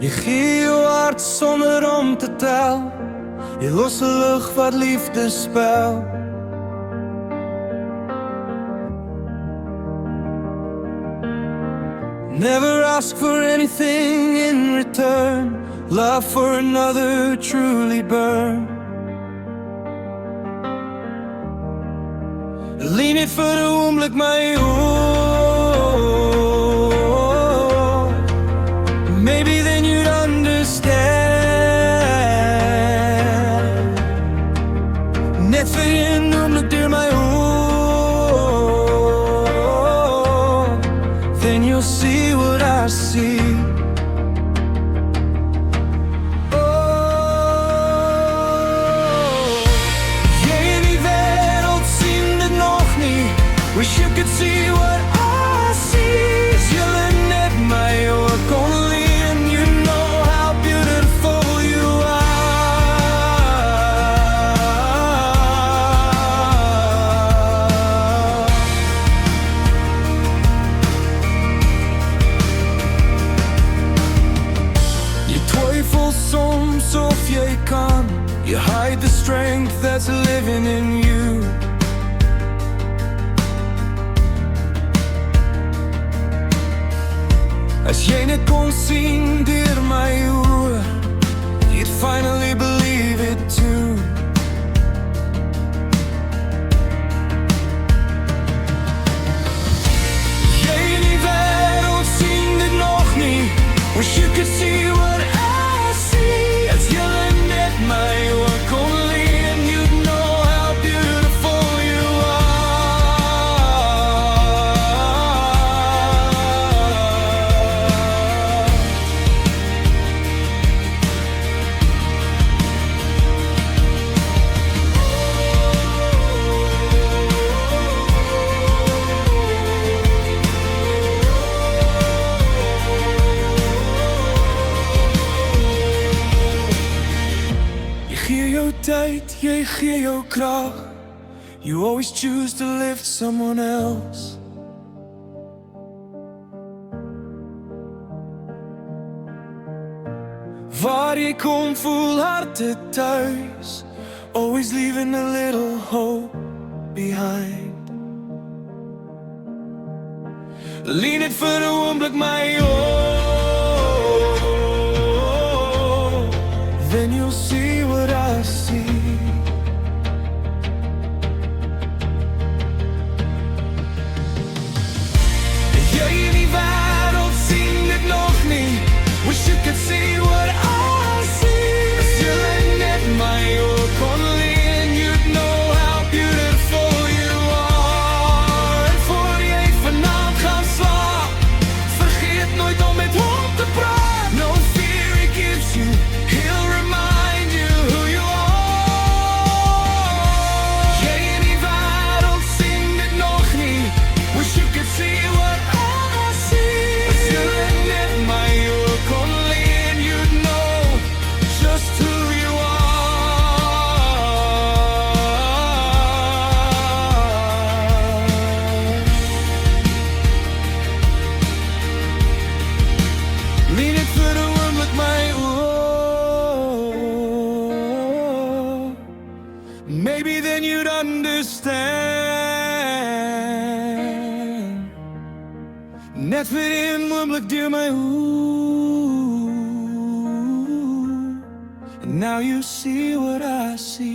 Je gee jou hart sonder om te tel. Je losse lucht wat liefdespel. Never ask for anything in return. Love for another truly burn. Lean it voor de ogenblik my oor. Maybe then you'd understand. Net voor een ogenblik duur my oor. Then you'll see what I see. Wish you could see what I see. You're net my work only, and you know how beautiful you are. Je twijfelt soms of jij kan. You hide the strength that's living in you. Als jij het kon zien door my oor, you'd finally believe it too. Jij die wereld zien dit nog niet. Wish you could see what I see. Als jullie net my work only, and you'd know how beautiful you tijd, jij gee jou kracht. You always choose to lift someone else. Waar je komt, voel harten thuis. Always leaving a little hope behind. Lean it voor de ogenblik my oor. Then you'll see what I see. Jij die wereld zien dit nog niet. Wish you could see what I see. Als jullie net my work only, and you'd know how beautiful you are. En voor je vanavond gaan slapen, vergeet nooit om met hom te praten. No fear he gives you, he'll remind you who you are. Jij in die wereld zien dit nog niet. Wish you could see what I see. Als jullie net my work only, and you'd know just who you are. Lean it for the world with my oor. Maybe then you'd understand. Net voor een ogenblik duur my oor. And now you see what I see.